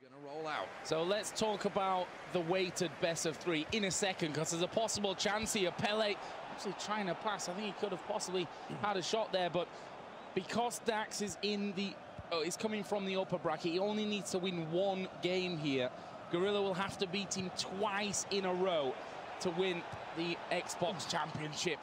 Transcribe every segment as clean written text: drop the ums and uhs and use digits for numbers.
Gonna roll out. So let's talk about the weighted best of three in a second, because there's a possible chance here. Pele actually trying to pass. I think he could have possibly had a shot there, but because Dax is is coming from the upper bracket, he only needs to win one game here. Gorilla will have to beat him twice in a row to win the Xbox Championship.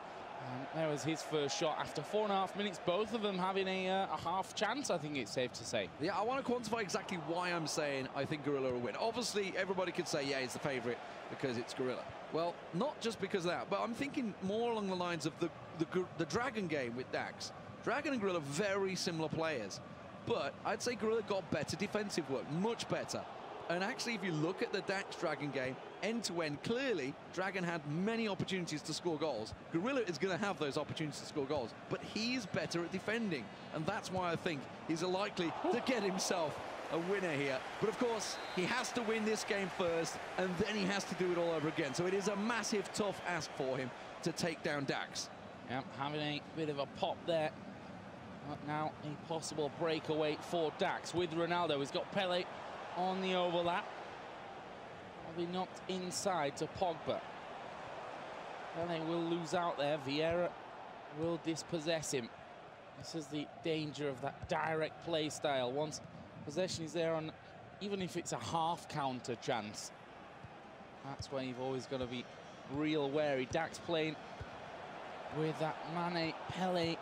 And there was his first shot after 4.5 minutes, both of them having a half chance, I think it's safe to say. Yeah, I want to quantify exactly why I'm saying I think Gorilla will win. Obviously, everybody could say, yeah, he's the favourite because it's Gorilla. Well, not just because of that, but I'm thinking more along the lines of the Dragon game with Dax. Dragon and Gorilla, very similar players. But I'd say Gorilla got better defensive work, much better. And actually, if you look at the Dax-Dragon game, end-to-end, clearly, Dragon had many opportunities to score goals. Gorilla is going to have those opportunities to score goals, but he's better at defending. And that's why I think he's likely to get himself a winner here. But of course, he has to win this game first, and then he has to do it all over again. So it is a massive, tough ask for him to take down Dax. Yeah, having a bit of a pop there. But now a possible breakaway for Dax with Ronaldo. He's got Pele on the overlap. Probably knocked inside to Pogba. Pele will lose out there. Vieira will dispossess him. This is the danger of that direct play style. Once possession is there, on even if it's a half counter chance, that's where you've always got to be real wary. Dax playing with that Mane-Pele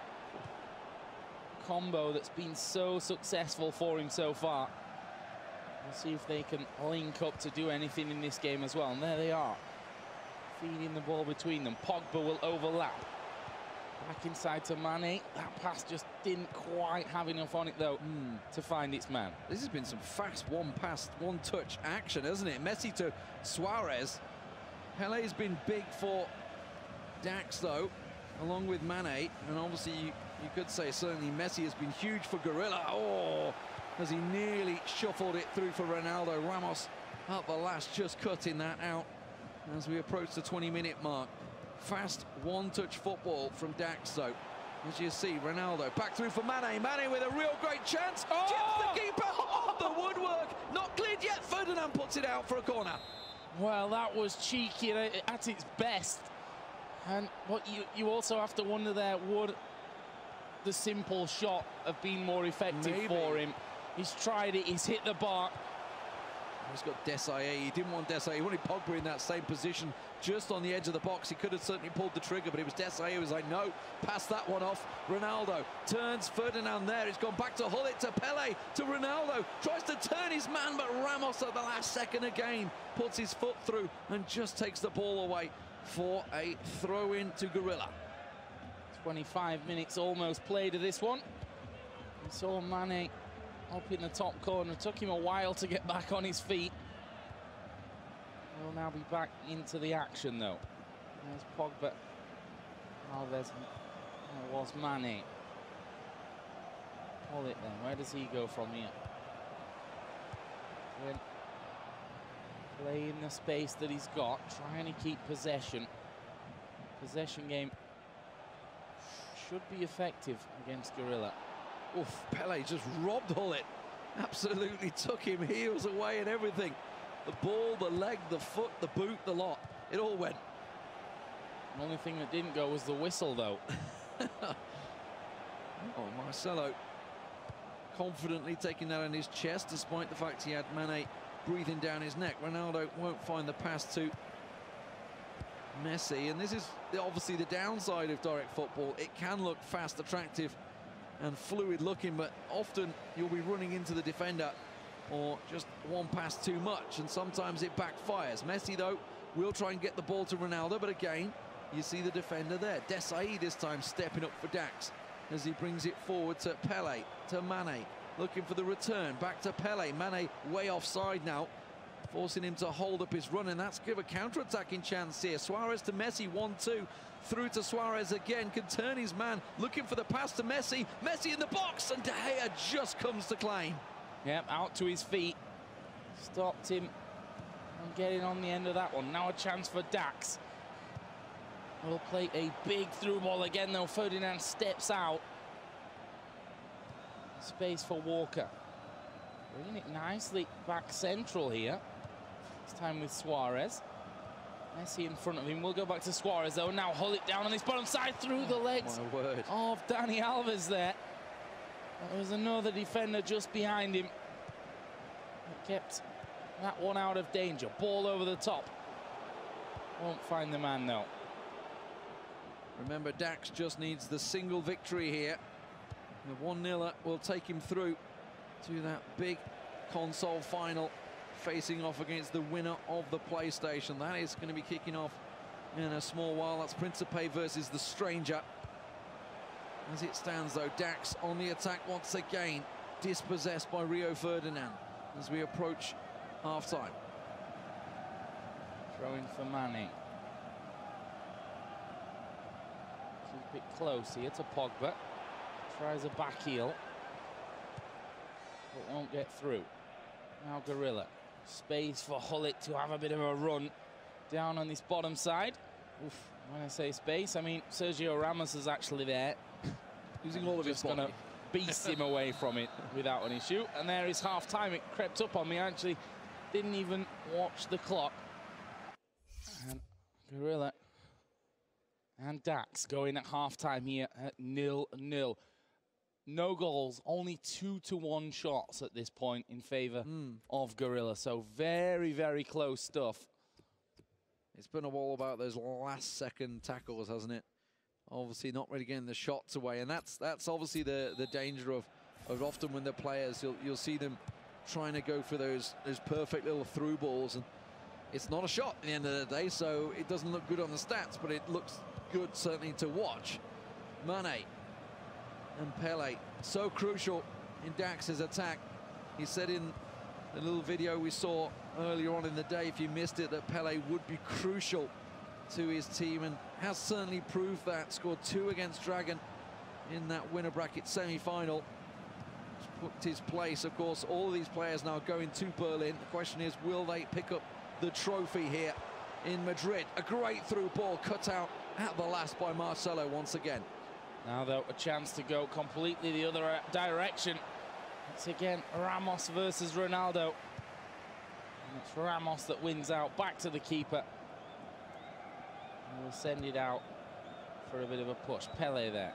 combo that's been so successful for him so far. We'll see if they can link up to do anything in this game as well. And there they are, feeding the ball between them. Pogba will overlap. Back inside to Mane. That pass just didn't quite have enough on it, though, to find its man. This has been some fast one-pass, one-touch action, hasn't it? Messi to Suarez. Pele's been big for Dax, though, along with Mane. And obviously, you could say certainly Messi has been huge for Gorilla. Oh, as he nearly shuffled it through for Ronaldo. Ramos at the last, just cutting that out as we approach the 20-minute mark. Fast one-touch football from Dax, though. As you see, Ronaldo back through for Mane. Mane with a real great chance. Oh! Chips the keeper off the woodwork. Not cleared yet. Ferdinand puts it out for a corner. Well, that was cheeky at its best. And what you also have to wonder there, would the simple shot have been more effective for him? He's tried it, he's hit the bar. He's got Desailly. He didn't want Desailly. He wanted Pogba in that same position, just on the edge of the box. He could have certainly pulled the trigger, but it was Desailly who was like, no, pass that one off. Ronaldo turns Ferdinand there. It's gone back to Hullet, to Pele, to Ronaldo. Tries to turn his man, but Ramos at the last second again puts his foot through and just takes the ball away for a throw-in to Gorilla. 25 minutes almost played of this one. We saw Mane up in the top corner. It took him a while to get back on his feet. He'll now be back into the action, though. There's Pogba. Oh, there was Mane. Pull it then. Where does he go from here? When playing the space that he's got, trying to keep possession. Possession game should be effective against Gorilla. Oof, Pele just robbed Hullet. Absolutely took him heels away and everything. The ball, the leg, the foot, the boot, the lot. It all went. The only thing that didn't go was the whistle, though. Oh, Marcelo confidently taking that on his chest, despite the fact he had Mane breathing down his neck. Ronaldo won't find the pass to Messi, and this is obviously the downside of direct football. It can look fast, attractive and fluid looking, but often you'll be running into the defender or just one pass too much, and sometimes it backfires. Messi, though, will try and get the ball to Ronaldo, but again, you see the defender there. Desailly this time stepping up for Dax as he brings it forward to Pele, to Mane, looking for the return, back to Pele. Mane way offside now, forcing him to hold up his run, and that's give a counter-attacking chance here. Suarez to Messi, 1-2, through to Suarez again, can turn his man, looking for the pass to Messi. Messi in the box, and De Gea just comes to claim. Yep, out to his feet. Stopped him from getting on the end of that one. Now a chance for Dax. Will play a big through ball again, though. Ferdinand steps out. Space for Walker. Bringing it nicely back central here. This time with Suarez. Messi in front of him. We'll go back to Suarez though. Now hull it down on this bottom side through the legs of Dani Alves there. There was another defender just behind him. It kept that one out of danger. Ball over the top. Won't find the man though. Remember, Dax just needs the single victory here. The 1-0 will take him through to that big console final, facing off against the winner of the PlayStation. That is going to be kicking off in a small while. That's Principe versus the Stranger. As it stands though, Dax on the attack once again, dispossessed by Rio Ferdinand as we approach half-time. Throwing for Mane. Keep it close here to Pogba. Tries a back heel, but won't get through. Now Gorilla. Space for Hullet to have a bit of a run down on this bottom side. Oof, when I say space, I mean Sergio Ramos is actually there. Using all of his body. Gonna beast him away from it without any shoot. And there is half-time. It crept up on me. I actually didn't even watch the clock. And Gorilla and Dax going at half-time here at 0-0. No goals, only 2-1 shots at this point in favour of Gorilla. So very, very close stuff. It's been all about those last-second tackles, hasn't it? Obviously not really getting the shots away, and that's obviously the danger of often when the players, you'll see them trying to go for those perfect little through balls, and it's not a shot at the end of the day, so it doesn't look good on the stats, but it looks good certainly to watch. Mane and Pele, so crucial in Dax's attack. He said in the little video we saw earlier on in the day, if you missed it, that Pele would be crucial to his team, and has certainly proved that. Scored 2 against Dragon in that winner bracket semi-final. Booked his place. Of course, all of these players now going to Berlin. The question is, will they pick up the trophy here in Madrid? A great through ball cut out at the last by Marcelo once again. Now, though, a chance to go completely the other direction. It's again Ramos versus Ronaldo. And it's Ramos that wins out. Back to the keeper. And we'll send it out for a bit of a push. Pele there.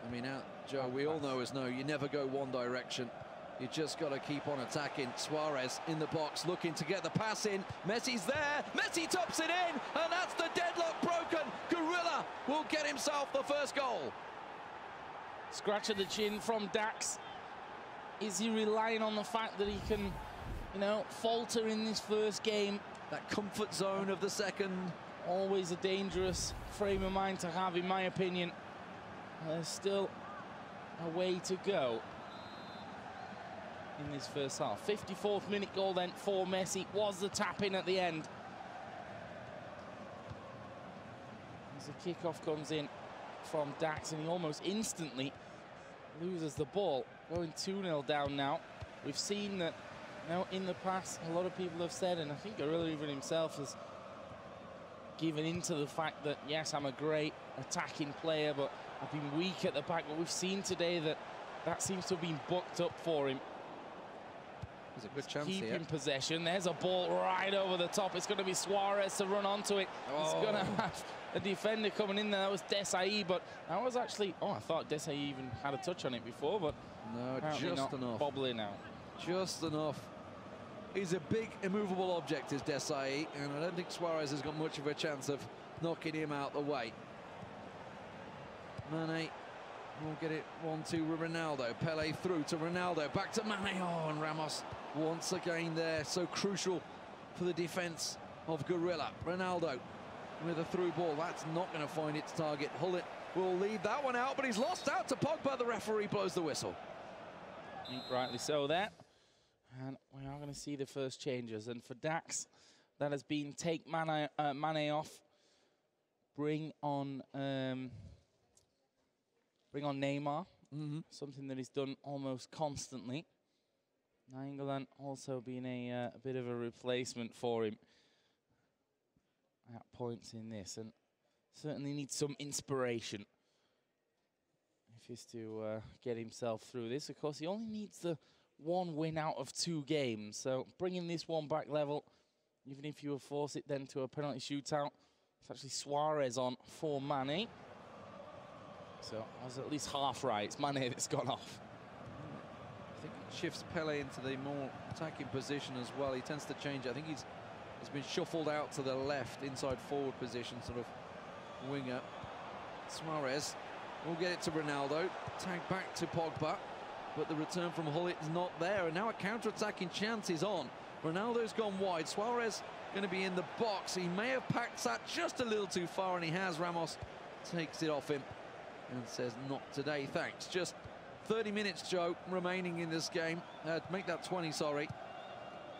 I mean, Joe, we all know you never go one direction. You just got to keep on attacking. Suarez in the box, looking to get the pass in. Messi's there. Messi tops it in, and that's the deadlock broken. Gorilla will get himself the first goal. Scratch of the chin from Dax. Is he relying on the fact that he can, falter in this first game? That comfort zone of the second. Always a dangerous frame of mind to have, in my opinion. There's still a way to go in this first half. 54th minute goal then for Messi. Was the tap-in at the end. As the kickoff comes in from Dax, and he almost instantly loses the ball. Going 2-0 down now. We've seen that in the past, a lot of people have said, and I think Gorilla even himself has given into the fact that, yes, I'm a great attacking player, but I've been weak at the back. But we've seen today that seems to have been booked up for him. There's a good chance keeping here. possession. There's a ball right over the top. It's going to be Suarez to run onto it. It's going to have a defender coming in there. That was Daxee, but that was actually... Oh, I thought Daxee even had a touch on it before, but no, just enough. Bobbling out. Just enough. He's a big, immovable object, is Daxee, and I don't think Suarez has got much of a chance of knocking him out the way. Mane will get it 1-2 with Ronaldo. Pele through to Ronaldo. Back to Mane. Oh, and Ramos once again there. So crucial for the defence of Gorilla. Ronaldo with a through ball. That's not going to find its target. Hullet will lead that one out, but he's lost out to Pogba. The referee blows the whistle. Rightly so there. And we are going to see the first changes. And for Dax, that has been take Mane off, bring on Neymar, something that he's done almost constantly. Nainggolan also been a bit of a replacement for him at points in this, and certainly needs some inspiration if he's to get himself through this. Of course, he only needs the 1 win out of 2 games. So bringing this one back level, even if you force it then to a penalty shootout, it's actually Suarez on for Mane. So I was at least half right. It's Mane that's gone off. I think it shifts Pele into the more attacking position as well. He tends to change. I think he's been shuffled out to the left, inside forward position, sort of winger. Suarez will get it to Ronaldo. Tag back to Pogba. But the return from Hullet is not there. And now a counter-attacking chance is on. Ronaldo's gone wide. Suarez going to be in the box. He may have packed that just a little too far, and he has. Ramos takes it off him and says, not today, thanks. Just 30 minutes, Joe, remaining in this game. Make that 20, sorry.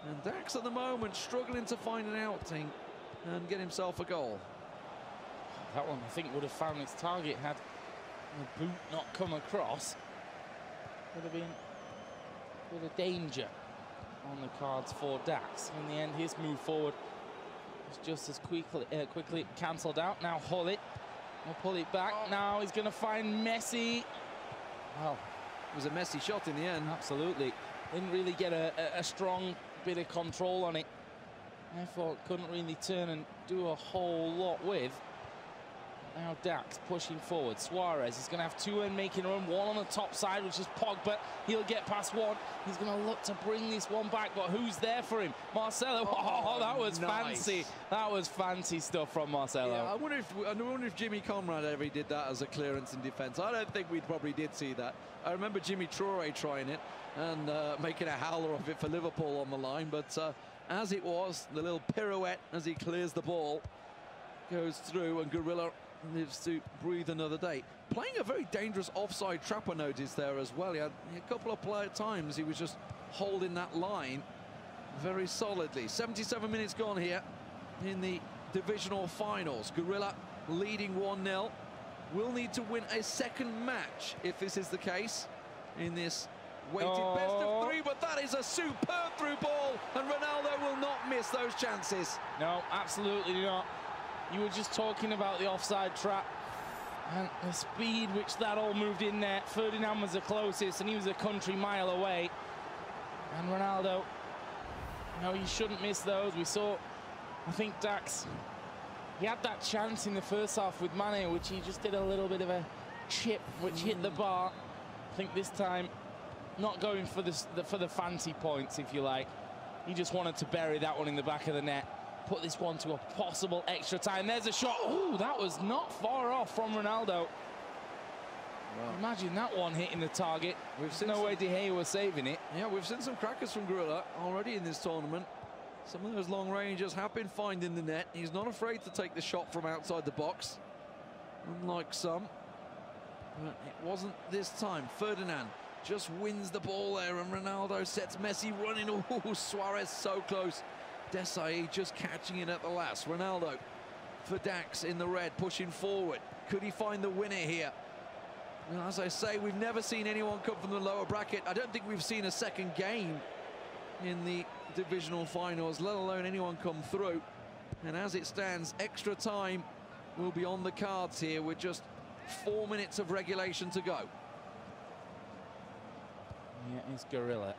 And Dax at the moment struggling to find an outing and get himself a goal. That one, I think, would have found its target had the boot not come across. Would have been a bit of danger on the cards for Dax. In the end, his move forward was just as quickly cancelled out. Now Hullet will pull it back. Oh. Now he's going to find Messi. Well, it was a messy shot in the end. Absolutely. Didn't really get a strong bit of control on it. Therefore, couldn't really turn and do a whole lot with. Now Dax pushing forward. Suarez is going to have 2 and making a run. 1 on the top side, which is Pogba. He'll get past 1. He's going to look to bring this one back, but who's there for him? Marcelo. Oh, that was nice. Fancy. That was fancy stuff from Marcelo. Yeah, I wonder if Jimmy Conrad ever did that as a clearance in defence. I don't think we probably did see that. I remember Jimmy Traore trying it and making a howler of it for Liverpool on the line, but as it was, the little pirouette as he clears the ball goes through, and Gorilla lives to breathe another day. Playing a very dangerous offside trap, I noticed there as well. He had a couple of times he was just holding that line very solidly. 77 minutes gone here in the divisional finals. Gorilla leading 1-0. Will need to win a second match if this is the case in this weighted best of 3, but that is a superb through ball, and Ronaldo will not miss those chances. No, absolutely not. You were just talking about the offside trap and the speed which that all moved in there. Ferdinand was the closest, and he was a country mile away. And Ronaldo, no, you shouldn't miss those. We saw, I think, Dax, he had that chance in the first half with Mane, which he just did a little bit of a chip, which hit the bar. I think this time, not going for the fancy points, if you like. He just wanted to bury that one in the back of the net. Put this one to a possible extra time. There's a shot. Oh, that was not far off from Ronaldo. Wow. Imagine that one hitting the target. There's no way De Gea was saving it. Yeah, we've seen some crackers from Gorilla already in this tournament. Some of those long rangers have been finding the net. He's not afraid to take the shot from outside the box, unlike some. But it wasn't this time. Ferdinand just wins the ball there, and Ronaldo sets Messi running. Oh, Suarez so close. Daxee just catching it at the last. Ronaldo for Dax in the red, pushing forward. Could he find the winner here? Well, as I say, we've never seen anyone come from the lower bracket. I don't think we've seen a second game in the divisional finals, let alone anyone come through. And as it stands, extra time will be on the cards here with just 4 minutes of regulation to go. Here is Gorilla.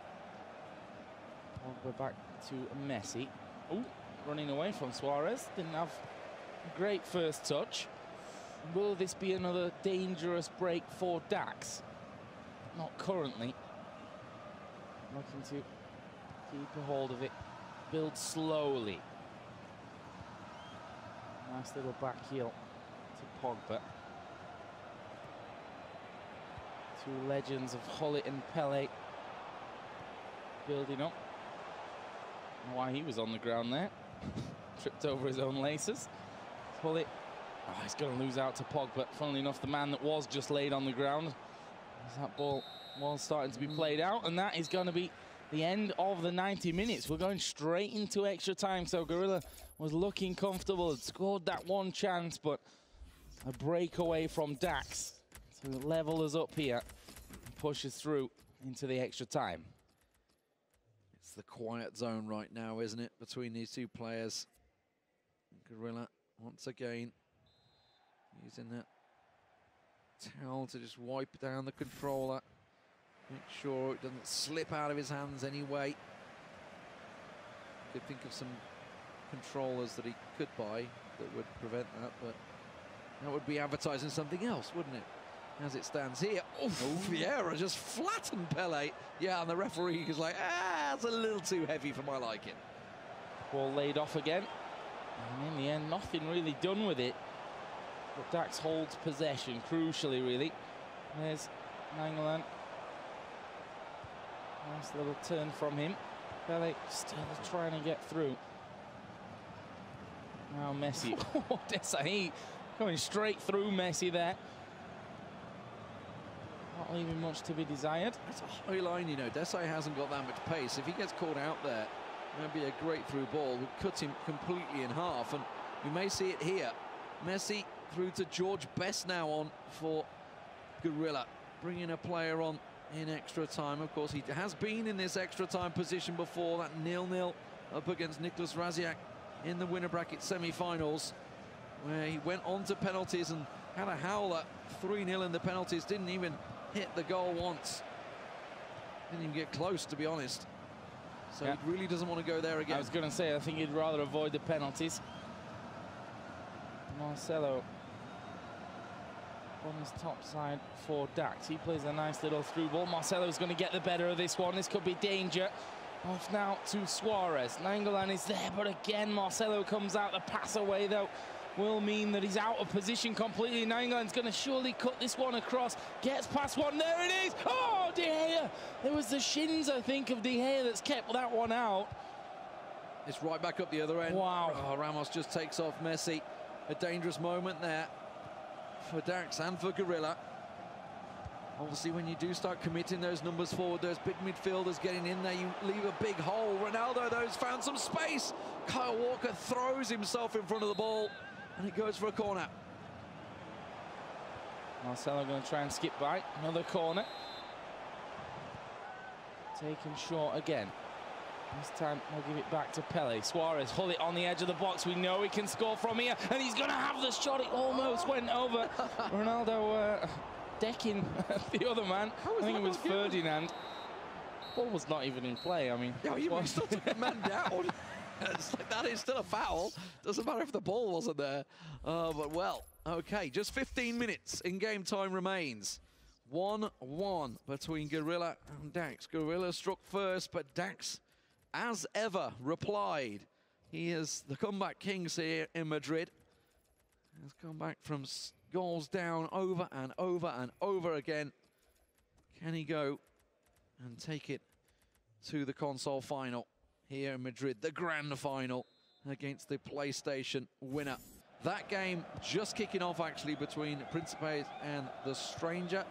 We're back to Messi. Oh, running away from Suarez. Didn't have a great first touch. Will this be another dangerous break for Dax? Not currently. Looking to keep a hold of it. Build slowly. Nice little back heel to Pogba. Two legends of Hullet and Pele building up. I don't know why he was on the ground there. Tripped over his own laces. Hullet. Oh, he's going to lose out to Pogba. Funnily enough, the man that was just laid on the ground. As that ball was starting to be played out, and that is going to be the end of the 90 minutes. We're going straight into extra time, so Gorilla was looking comfortable, had scored that one chance, but a breakaway from Dax to level us up here and push us through into the extra time. It's the quiet zone right now, isn't it, between these two players? Gorilla, once again, using that towel to just wipe down the controller. Make sure it doesn't slip out of his hands anyway. Could think of some controllers that he could buy that would prevent that, but that would be advertising something else, wouldn't it? As it stands here, Vieira just flattened Pele. Yeah, and the referee is like, it's a little too heavy for my liking. Ball laid off again, and in the end, nothing really done with it. But Dax holds possession, crucially, really. There's Nainggolan. Nice little turn from him. Pele still trying to get through. Now Messi. Daxee going straight through Messi there. Not leaving much to be desired. It's a high line, you know. Daxee hasn't got that much pace. If he gets caught out there, that'd be a great through ball. Would cut him completely in half, and you may see it here. Messi through to George Best now on for Gorilla, bringing a player on in extra time. Of course, he has been in this extra time position before, that 0-0 up against Nicolas Raziak in the winner bracket semi-finals, where he went on to penalties and had a howler. 3-0 in the penalties, didn't even hit the goal once. Didn't even get close, to be honest. So yeah, he really doesn't want to go there again. I was going to say, I think he'd rather avoid the penalties. Marcelo on his top side for Dax. He plays a nice little through ball. Marcelo's going to get the better of this one. This could be danger. Off now to Suarez. Nainggolan is there, but again, Marcelo comes out. The pass away, though, will mean that he's out of position completely. Nainggolan's going to surely cut this one across. Gets past one. There it is. Oh, De Gea. There was the shins, I think, of De Gea that's kept that one out. It's right back up the other end. Wow. Oh, Ramos just takes off Messi. A dangerous moment there for Dax and for Gorilla. Obviously, when you do start committing those numbers forward, those big midfielders getting in there, you leave a big hole. Ronaldo, though, has found some space. Kyle Walker throws himself in front of the ball, and it goes for a corner. Marcelo going to try and skip by. Another corner. Taken short again. This time, we'll give it back to Pele. Suarez, hull it on the edge of the box. We know he can score from here, and he's going to have the shot. It almost went over. Ronaldo decking the other man. I think it was Ferdinand. Ball was not even in play. I mean, yeah, he still took the man down. It's like, that is still a foul. Doesn't matter if the ball wasn't there. But well, okay, just 15 minutes in game time remains. 1-1 between Gorilla and Dax. Gorilla struck first, but Dax, as ever, replied. He is the comeback kings here in Madrid. Has come back from goals down over and over and over again. Can he go and take it to the console final here in Madrid, the grand final against the PlayStation winner? That game just kicking off, actually, between Principes and the Stranger.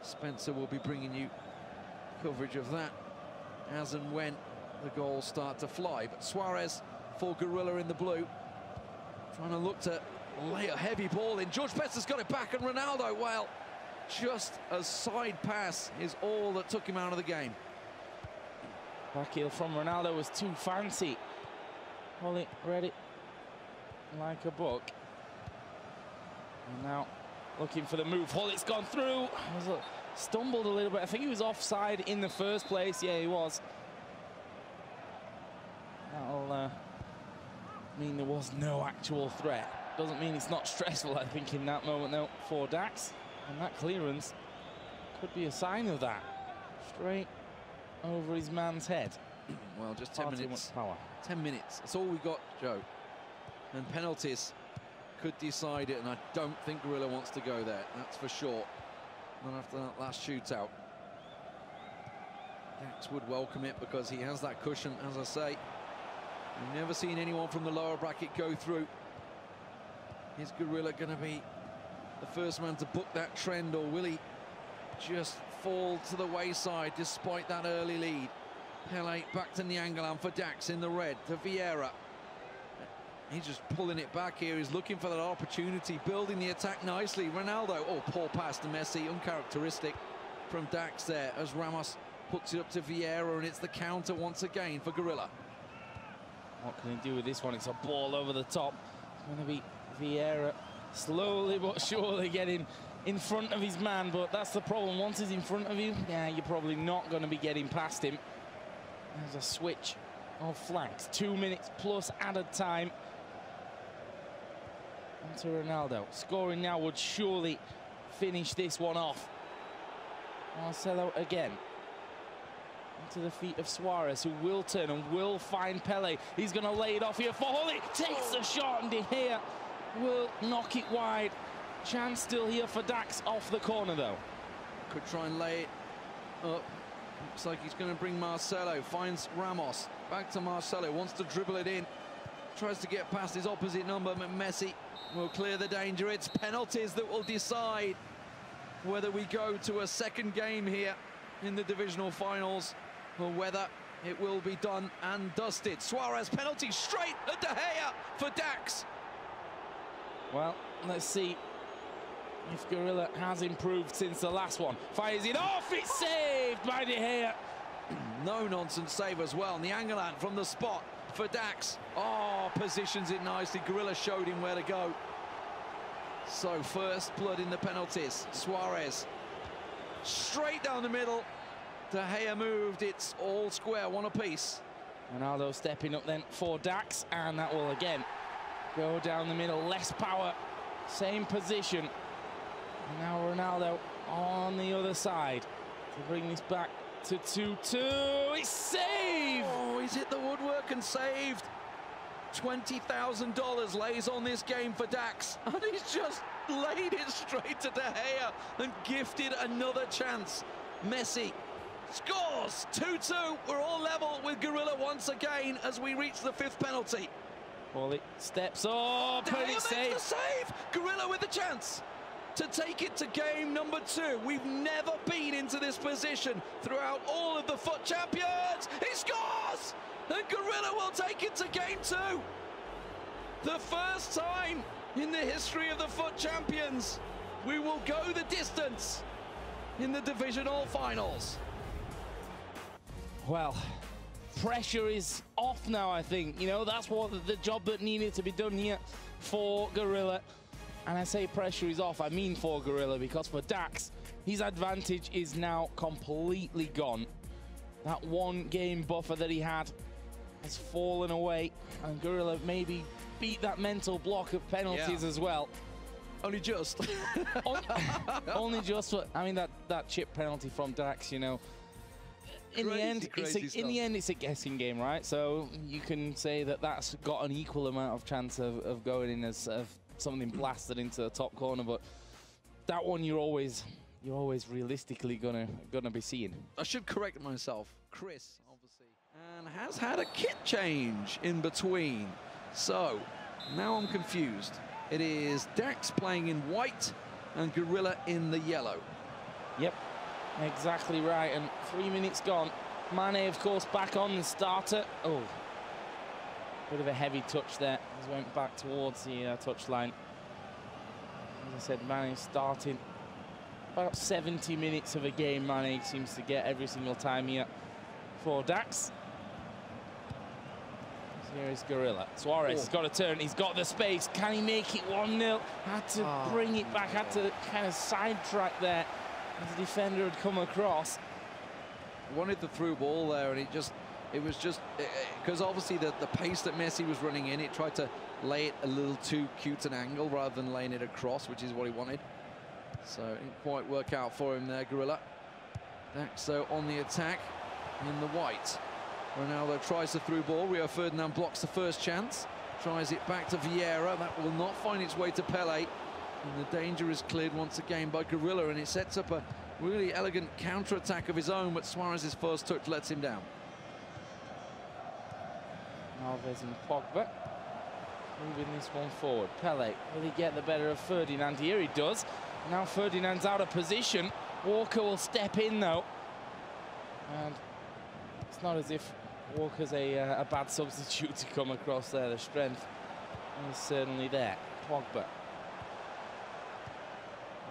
Spencer will be bringing you coverage of that as and when the goals start to fly. But Suarez for Gorilla in the blue, trying to look to lay a heavy ball in. George Best has got it back, and Ronaldo, well, just a side pass is all that took him out of the game. Back heel from Ronaldo was too fancy. Holly read it like a book. And now looking for the move. Holly's gone through. Stumbled a little bit. I think he was offside in the first place. Yeah, he was. That'll mean there was no actual threat. Doesn't mean it's not stressful, I think, in that moment, though, for Dax. And that clearance could be a sign of that. Straight over his man's head. Well, just 10 minutes. Power. 10 minutes. That's all we got, Joe. And penalties could decide it, and I don't think Gorilla wants to go there. That's for sure. Not after that last shootout. Dax would welcome it because he has that cushion, as I say. We've never seen anyone from the lower bracket go through. Is Gorilla going to be the first man to book that trend, or will he just fall to the wayside despite that early lead? Pele back to Nainggolan for Dax in the red, to Vieira. He's just pulling it back here. He's looking for that opportunity, building the attack nicely. Ronaldo, oh, poor pass to Messi, uncharacteristic from Dax there, as Ramos puts it up to Vieira, and it's the counter once again for Gorilla. What can he do with this one? It's a ball over the top. It's going to be Vieira slowly but surely getting in front of his man, but that's the problem. Once he's in front of you, yeah, you're probably not going to be getting past him. There's a switch of flanks. 2 minutes plus added time. Onto Ronaldo. Scoring now would surely finish this one off. Marcelo again. Into the feet of Suarez, who will turn and will find Pele. He's going to lay it off here for Hully. Takes the shot, and De Gea will knock it wide. Chance still here for Dax off the corner, though. Could try and lay it up. Looks like he's going to bring Marcelo. Finds Ramos. Back to Marcelo. Wants to dribble it in. Tries to get past his opposite number, but Messi will clear the danger. It's penalties that will decide whether we go to a second game here in the divisional finals, or whether it will be done and dusted. Suarez penalty straight at De Gea for Dax. Well, let's see if Gorilla has improved since the last one. Fires it off, it's saved by De Gea. No-nonsense save as well. And the Unilad from the spot for Dax. Oh, positions it nicely. Gorilla showed him where to go. So first blood in the penalties. Suarez straight down the middle. De Gea moved. It's all square, one apiece. Ronaldo stepping up then for Dax, and that will again go down the middle. Less power, same position. And now Ronaldo on the other side to bring this back to 2-2. It's saved! Oh, he's hit the woodwork and saved. $20,000 lays on this game for Dax, and he's just laid it straight to De Gea and gifted another chance. Messi scores 2-2. We're all level with Gorilla once again as we reach the fifth penalty. Paulie steps up, De Gea and it's saved. makes the save. Gorilla with the chance to take it to game number 2. We've never been into this position throughout all of the FUT champions. He scores! And Gorilla will take it to game 2. The first time in the history of the FUT champions. We will go the distance in the divisional finals. Well, pressure is off now, I think. You know, that's what the job that needed to be done here for Gorilla. And I say pressure is off, I mean for Gorilla, because for Dax, his advantage is now completely gone. That one game buffer that he had has fallen away, and Gorilla maybe beat that mental block of penalties as well. Only just. Only just. I mean, that chip penalty from Dax, you know. In the end, it's a guessing game, right? So you can say that that's got an equal amount of chance of going in as something blasted into the top corner, but that one you're always realistically gonna be seeing. I should correct myself. Chris, obviously, and has had a kit change in between. So now I'm confused. It is Dax playing in white and Gorilla in the yellow. Yep, exactly right. And 3 minutes gone. Mane, of course, back on the starter. Oh, bit of a heavy touch there. He went back towards the touchline. As I said, Mane starting about 70 minutes of a game. Mane seems to get every single time here for Dax. Here is Gorilla. Suarez has got to turn. He's got the space. Can he make it 1-0? Had to bring it back. Had to kind of sidetrack there as the defender had come across. Wanted the through ball there, and it was just because obviously the pace that Messi was running in, it tried to lay it a little too cute an angle rather than laying it across, which is what he wanted. So it didn't quite work out for him there, Gorilla. Daxo on the attack in the white. Ronaldo tries the through ball. Rio Ferdinand blocks the first chance. Tries it back to Vieira. That will not find its way to Pele. And the danger is cleared once again by Gorilla, and it sets up a really elegant counter-attack of his own, but Suarez's first touch lets him down. Alves and Pogba moving this one forward. Pele, will he get the better of Ferdinand? Here he does. Now Ferdinand's out of position. Walker will step in though. And it's not as if Walker's a bad substitute to come across there. The strength is certainly there. Pogba.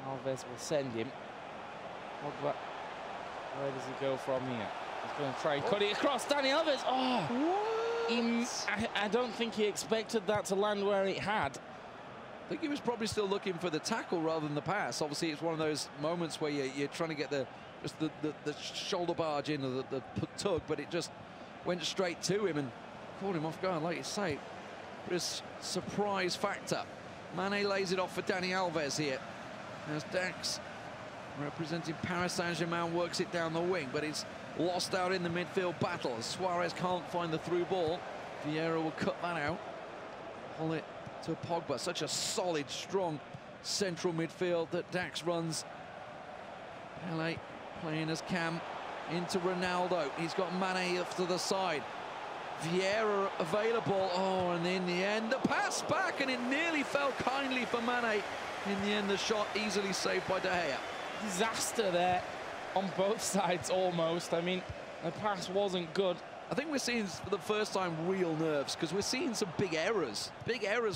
Alves will send him. Pogba, where does he go from here? He's going to try and cut it across. Dani Alves. Oh! I don't think he expected that to land where it had. think he was probably still looking for the tackle rather than the pass. Obviously, it's one of those moments where you're trying to get the shoulder barge in, or the tug, but it just went straight to him and caught him off guard, like you say. This surprise factor. Mane lays it off for Dani Alves here. As Dax, representing Paris Saint-Germain, works it down the wing, but it's lost out in the midfield battle. Suarez can't find the through ball. Vieira will cut that out. Pull it to Pogba. Such a solid, strong central midfield that Dax runs. Pele playing as Cam into Ronaldo. He's got Mane off to the side. Vieira available. Oh, and in the end, the pass back, and it nearly fell kindly for Mane. In the end, the shot easily saved by De Gea. Disaster there on both sides, almost. I mean, the pass wasn't good. I think we're seeing, for the first time, real nerves, because we're seeing some big errors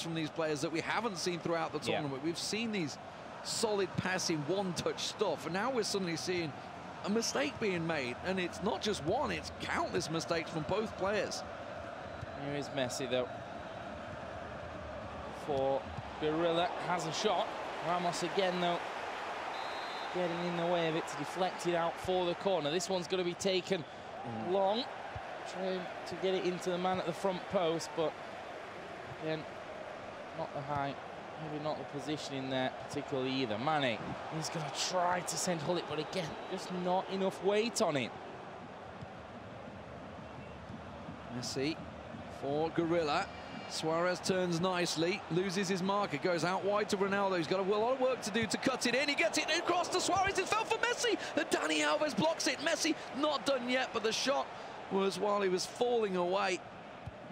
from these players that we haven't seen throughout the tournament. We've seen these solid passing, one-touch stuff, and now we're suddenly seeing a mistake being made, and it's not just one, it's countless mistakes from both players. Here is Messi, though. For Gorilla, has a shot. Ramos again, though, getting in the way of it to deflect it out for the corner. This one's going to be taken long, trying to get it into the man at the front post, but again, not the height, maybe not the positioning there particularly either. Mane, he's going to try to send Hullet, but again, just not enough weight on it. Messi for Gorilla. Suarez turns nicely, loses his mark. It goes out wide to Ronaldo. He's got a lot of work to do to cut it in. He gets it across to Suarez. It fell for Messi. And Dani Alves blocks it. Messi not done yet, but the shot was while he was falling away.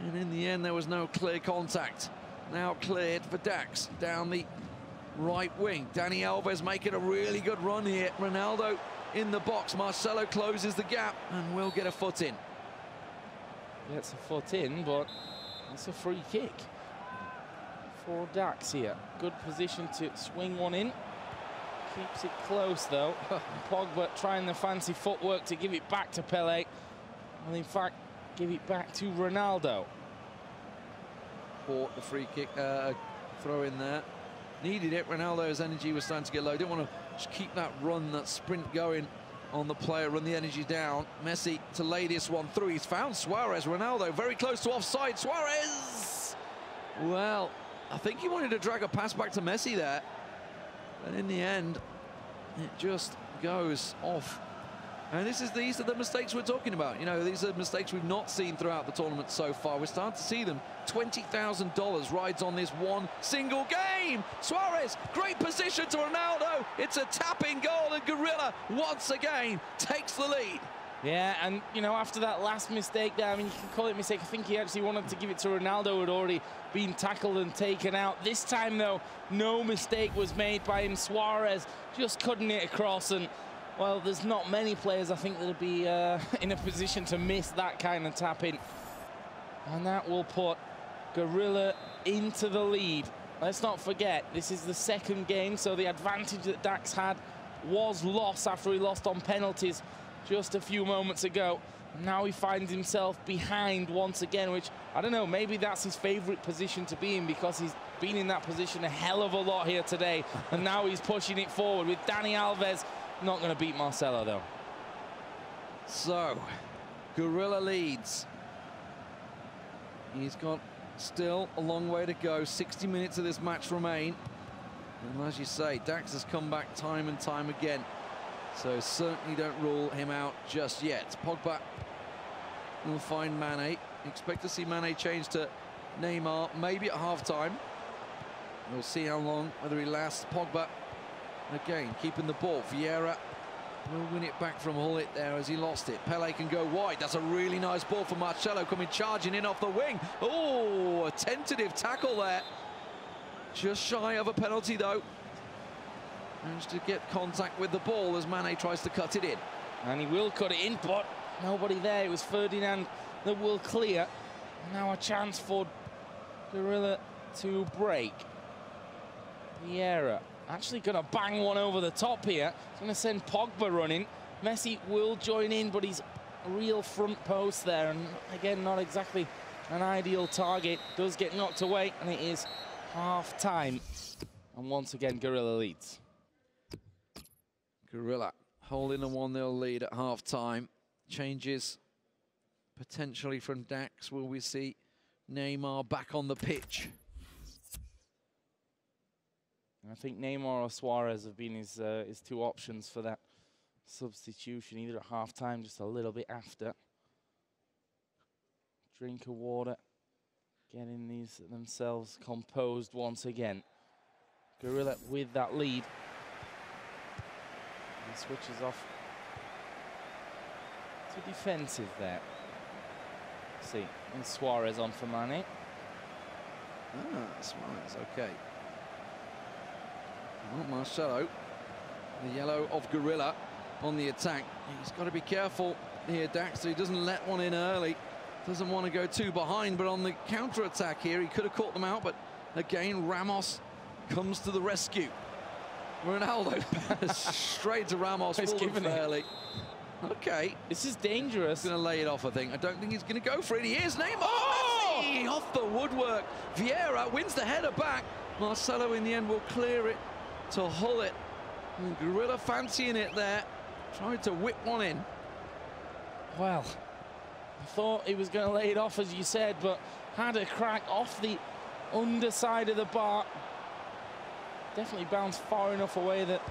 And in the end, there was no clear contact. Now cleared for Dax down the right wing. Dani Alves making a really good run here. Ronaldo in the box. Marcelo closes the gap and will get a foot in. Gets a foot in, but it's a free kick for Dax here. Good position to swing one in. Keeps it close, though. Pogba trying the fancy footwork to give it back to Pele. And in fact, give it back to Ronaldo. Caught the free kick, throw in there. Needed it. Ronaldo's energy was starting to get low. Didn't want to just keep that run, that sprint going on the player, run the energy down. Messi to lay this one through. He's found Suarez. Ronaldo very close to offside. Suarez! Well, I think he wanted to drag a pass back to Messi there. But in the end, it just goes off. And these are the mistakes we're talking about. You know, these are mistakes we've not seen throughout the tournament so far. We're starting to see them. $20,000 rides on this one single game. Suarez, great position to Ronaldo. It's a tapping goal, and Gorilla once again takes the lead. Yeah, and you know, after that last mistake there, I mean, you can call it a mistake. I think he actually wanted to give it to Ronaldo, who had already been tackled and taken out. This time, though, no mistake was made by him. Suarez just cutting it across, and well, there's not many players, I think, that would be in a position to miss that kind of tapping. And that will put Gorilla into the lead. Let's not forget, this is the second game, so the advantage that Dax had was lost after he lost on penalties just a few moments ago. Now he finds himself behind once again, which, I don't know, maybe that's his favorite position to be in, because he's been in that position a hell of a lot here today. And now he's pushing it forward with Dani Alves. Not going to beat Marcelo, though. So, Gorilla leads. He's got still a long way to go. 60 minutes of this match remain. And as you say, Dax has come back time and time again. So certainly don't rule him out just yet. Pogba will find Mane. Expect to see Mane change to Neymar, maybe at half-time. We'll see how long, whether he lasts. Pogba again, keeping the ball. Vieira will win it back from Hullet there as he lost it. Pele can go wide. That's a really nice ball for Marcelo, coming charging in off the wing. Oh, a tentative tackle there. Just shy of a penalty, though. Managed to get contact with the ball as Mane tries to cut it in. And he will cut it in, but nobody there. It was Ferdinand that will clear. Now a chance for Gorilla to break. Vieira actually going to bang one over the top here. He's going to send Pogba running. Messi will join in, but he's a real front post there. And again, not exactly an ideal target. Does get knocked away, and it is half-time. And once again, Gorilla leads. Gorilla holding a 1-0 lead at half-time. Changes potentially from Dax. Will we see Neymar back on the pitch? I think Neymar or Suarez have been his two options for that substitution, either at half-time, just a little bit after. Drink of water, getting these themselves composed once again. Gorilla with that lead. He switches off to defensive there. See, and Suarez on for Mane. Suarez, okay. Well, Marcelo, the yellow of Gorilla on the attack. He's got to be careful here, Dax, so he doesn't let one in early. Doesn't want to go too behind, but on the counter-attack here, he could have caught them out, but again, Ramos comes to the rescue. Ronaldo straight to Ramos, full and fairly. Okay. This is dangerous. He's going to lay it off, I think. I don't think he's going to go for it. He is. Neymar! Oh! Messi off the woodwork. Vieira wins the header back. Marcelo, in the end, will clear it to Hullet. And Gorilla fancying it there. Tried to whip one in. Well, I thought he was going to lay it off, as you said, but had a crack off the underside of the bar. Definitely bounced far enough away that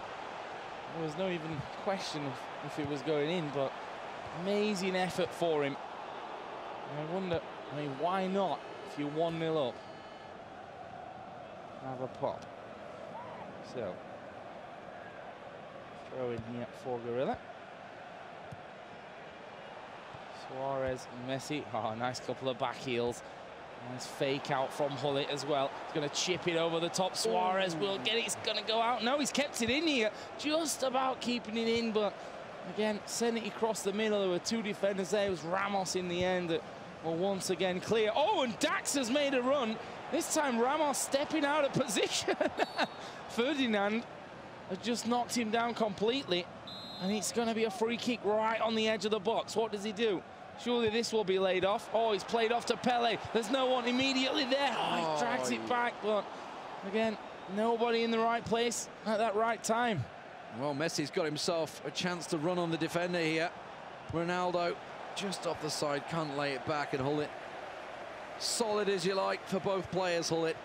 there was no even question if it was going in, but amazing effort for him. And I wonder, why not, if you're 1-0 up, have a pop? So, throw in here for Gorilla. Suarez and Messi. Oh, nice couple of back heels. Nice fake out from Hullet as well. He's going to chip it over the top. Suarez will get it. It's going to go out. No, he's kept it in here. Just about keeping it in, but again, sent it across the middle. There were two defenders there. It was Ramos in the end that will once again clear. Oh, and Dax has made a run. This time Ramos stepping out of position. Ferdinand has just knocked him down completely. And it's going to be a free kick right on the edge of the box. What does he do? Surely this will be laid off. Oh, he's played off to Pele. There's no one immediately there. Oh, he drags it back, but again, nobody in the right place at that right time. Well, Messi's got himself a chance to run on the defender here. Ronaldo just off the side, can't lay it back, and Hullet. Solid as you like for both players, Hullet.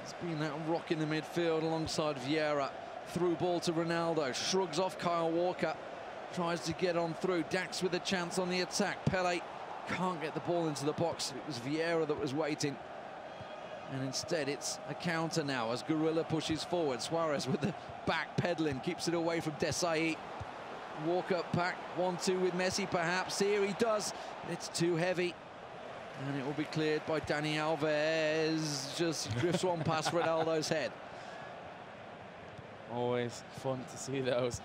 It's been that rock in the midfield alongside Vieira. Through ball to Ronaldo, shrugs off Kyle Walker. Tries to get on through. Dax with a chance on the attack. Pele can't get the ball into the box. It was Vieira that was waiting. And instead it's a counter now as Gorilla pushes forward. Suarez with the back pedaling, keeps it away from Daxee. Walker back 1-2 with Messi perhaps. Here he does. It's too heavy. And it will be cleared by Dani Alves. Just drifts one past Ronaldo's head. Always fun to see those.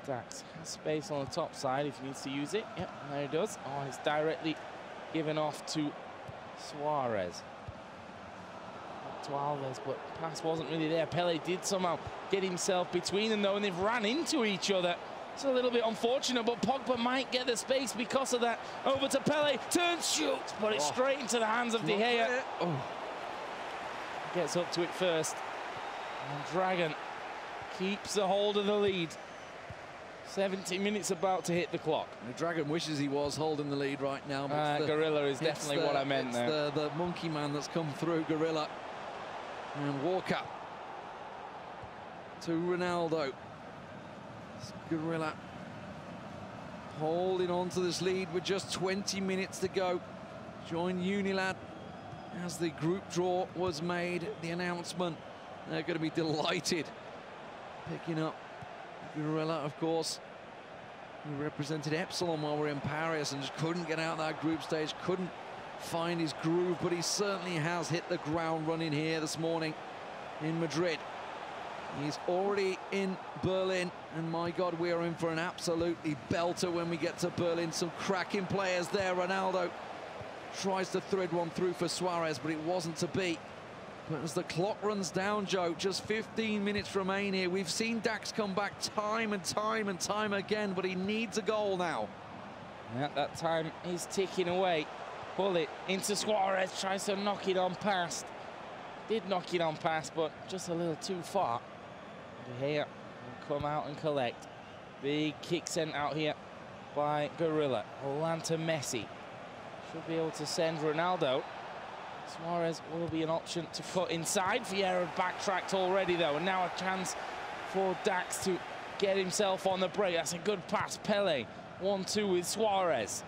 Dax has space on the top side if he needs to use it. Yep, there he does. Oh, it's directly given off to Suarez. Up to Alves, but pass wasn't really there. Pele did somehow get himself between them, though, and they've ran into each other. It's a little bit unfortunate, but Pogba might get the space because of that. Over to Pele, turns, shoots, but it's straight into the hands of De Gea. Oh. Gets up to it first. And Dragon keeps a hold of the lead. 70 minutes about to hit the clock. The Dragon wishes he was holding the lead right now. Gorilla is definitely what I meant there. The monkey man that's come through, Gorilla. And Walker to Ronaldo. It's Gorilla holding on to this lead with just 20 minutes to go. Join Unilad as the group draw was made. The announcement, they're going to be delighted. Picking up Gorilla, of course, who represented Epsilon while we're in Paris and just couldn't get out that group stage, couldn't find his groove, but he certainly has hit the ground running here this morning in Madrid. He's already in Berlin, and my God, we are in for an absolutely belter when we get to Berlin. Some cracking players there. Ronaldo tries to thread one through for Suarez, but it wasn't to be. But as the clock runs down, Joe, just 15 minutes remain here. We've seen Dax come back time and time and time again, but he needs a goal now. Yeah, that time is ticking away. Pull it into Suarez, tries to knock it on past. Did knock it on past, but just a little too far. De Gea will come out and collect. Big kick sent out here by Gorilla. Atlanta Messi should be able to send Ronaldo. Suarez will be an option to cut inside. Vieira backtracked already though, and now a chance for Dax to get himself on the break. That's a good pass. Pele 1-2 with Suarez.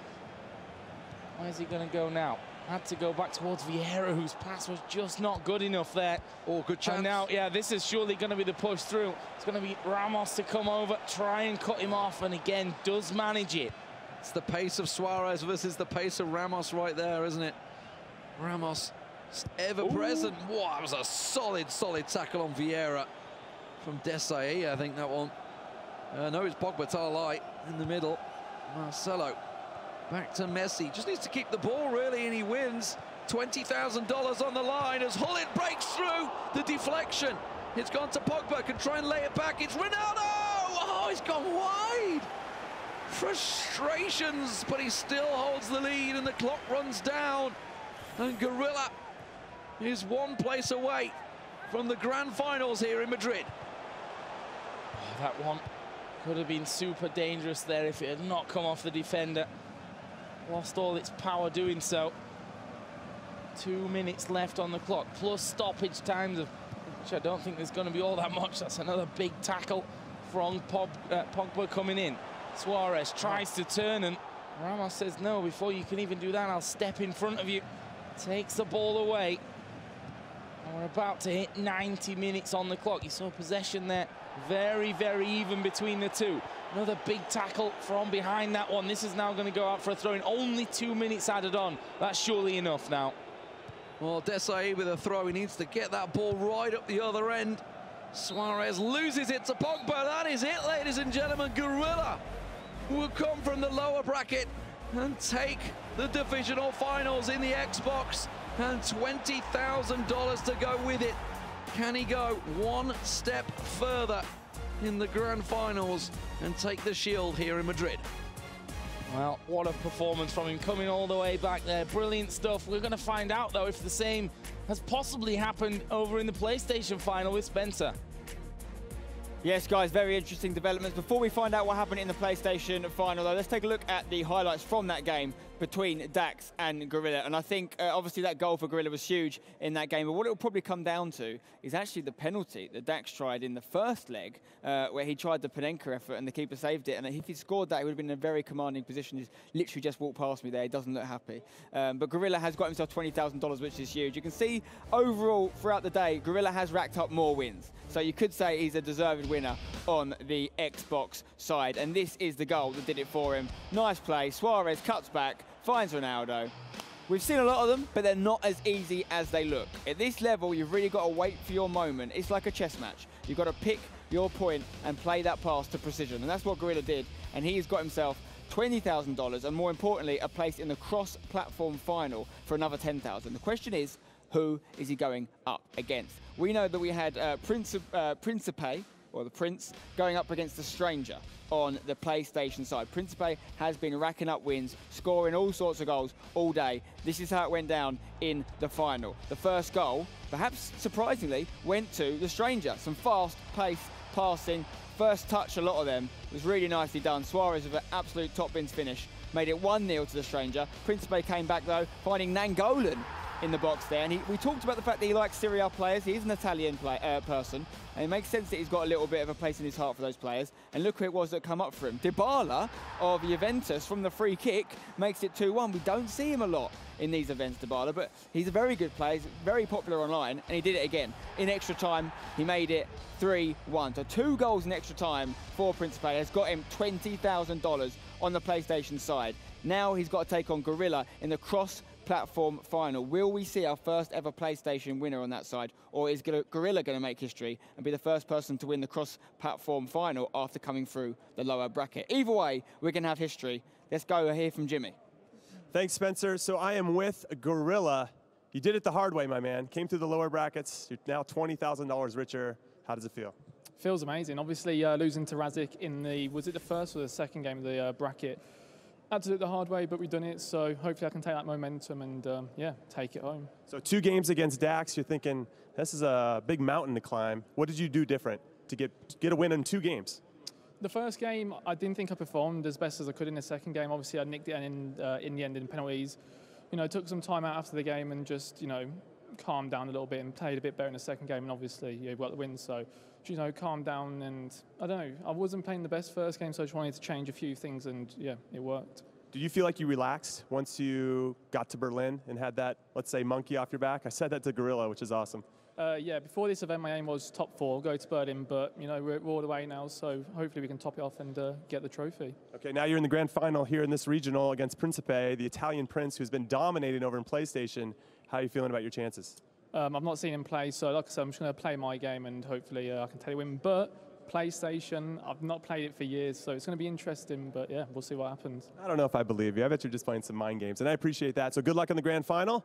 Where's he going to go now? Had to go back towards Vieira, whose pass was just not good enough there. Oh, good chance. And now, yeah, this is surely going to be the push through. It's going to be Ramos to come over, try and cut him off, and again, does manage it. It's the pace of Suarez versus the pace of Ramos right there, isn't it? Ramos, ever present. Wow, that was a solid tackle on Vieira from Daxee, I think that one. No, it's Pogba Tarlai in the middle. Marcelo. Back to Messi. Just needs to keep the ball, really, and he wins. $20,000 on the line as Hullet breaks through the deflection. It's gone to Pogba, can try and lay it back. It's Ronaldo! Oh, he's gone wide. Frustrations, but he still holds the lead, and the clock runs down. And Gorilla is one place away from the grand finals here in Madrid. Oh, that one could have been super dangerous there if it had not come off the defender. Lost all its power doing so. 2 minutes left on the clock, plus stoppage times, which I don't think there's going to be all that much. That's another big tackle from Pogba coming in. Suarez tries to turn, and Ramos says, no, before you can even do that, I'll step in front of you. Takes the ball away. And we're about to hit 90 minutes on the clock. You saw possession there. Very, very even between the two. Another big tackle from behind that one. This is now going to go out for a throw-in. Only 2 minutes added on. That's surely enough now. Well, Daxee with a throw. He needs to get that ball right up the other end. Suarez loses it to Pogba. That is it, ladies and gentlemen. Gorilla will come from the lower bracket and take the divisional finals in the Xbox, and $20,000 to go with it. Can he go one step further in the grand finals and take the shield here in Madrid? Well, what a performance from him, coming all the way back there. Brilliant stuff. We're going to find out, though, if the same has possibly happened over in the PlayStation final with Spencer. Yes, guys, very interesting developments. Before we find out what happened in the PlayStation final, though, let's take a look at the highlights from that game between Dax and Gorilla. And I think, obviously, that goal for Gorilla was huge in that game. But what it will probably come down to is actually the penalty that Dax tried in the first leg, where he tried the Panenka effort and the keeper saved it. And if he scored that, he would have been in a very commanding position. He's literally just walked past me there. He doesn't look happy. But Gorilla has got himself $20,000, which is huge. You can see, overall, throughout the day, Gorilla has racked up more wins. So you could say he's a deserved winner on the Xbox side. And this is the goal that did it for him. Nice play. Suarez cuts back, finds Ronaldo. We've seen a lot of them, but they're not as easy as they look. At this level, you've really got to wait for your moment. It's like a chess match. You've got to pick your point and play that pass to precision. And that's what Gorilla did. And he's got himself $20,000 and, more importantly, a place in the cross-platform final for another $10,000. The question is, who is he going up against? We know that we had Principe, or the Prince, going up against the Stranger on the PlayStation side. Principe has been racking up wins, scoring all sorts of goals all day. This is how it went down in the final. The first goal, perhaps surprisingly, went to the Stranger. Some fast-paced passing, first touch, a lot of them, was really nicely done. Suarez with an absolute top-bins finish made it 1-0 to the Stranger. Principe came back, though, finding Nangolan in the box there, and we talked about the fact that he likes Serie A players. He is an Italian person, and it makes sense that he's got a little bit of a place in his heart for those players. And look who it was that come up for him. Dybala of Juventus from the free kick makes it 2-1. We don't see him a lot in these events, Dybala, but he's a very good player. He's very popular online, and he did it again. In extra time, he made it 3-1. So 2 goals in extra time for Principe has got him $20,000 on the PlayStation side. Now he's got to take on Gorilla in the cross-platform final. Will we see our first ever PlayStation winner on that side, or is Gorilla going to make history and be the first person to win the cross-platform final after coming through the lower bracket? Either way, we're going to have history. Let's go hear from Jimmy. Thanks, Spencer. So I am with Gorilla. You did it the hard way, my man. Came through the lower brackets. You're now $20,000 richer. How does it feel? Feels amazing. Obviously, losing to Razik in the, was it the first or the second game of the bracket? Had to do it the hard way, but we've done it, so hopefully I can take that momentum and, yeah, take it home. So 2 games against Dax, you're thinking, this is a big mountain to climb. What did you do different to get a win in 2 games? The first game, I didn't think I performed as best as I could in the second game. Obviously, I nicked it in the end in penalties. You know, took some time out after the game and just, you know, calmed down a little bit and played a bit better in the second game. And obviously, you got the win, so, you know, calmed down. And I don't know, I wasn't playing the best first game, so I just wanted to change a few things, and yeah, it worked. Do you feel like you relaxed once you got to Berlin and had that, let's say, monkey off your back? I said that to Gorilla, which is awesome. Yeah, before this event, my aim was top 4, go to Berlin, but, you know, we're all the way now, so hopefully we can top it off and get the trophy. Okay, now you're in the grand final here in this regional against Principe, the Italian prince who's been dominating over in PlayStation. How are you feeling about your chances? I've not seen him play, so like I said, I'm just going to play my game and hopefully I can take a win. But PlayStation, I've not played it for years, so it's going to be interesting, but yeah, we'll see what happens. I don't know if I believe you. I bet you're just playing some mind games, and I appreciate that. So good luck in the grand final.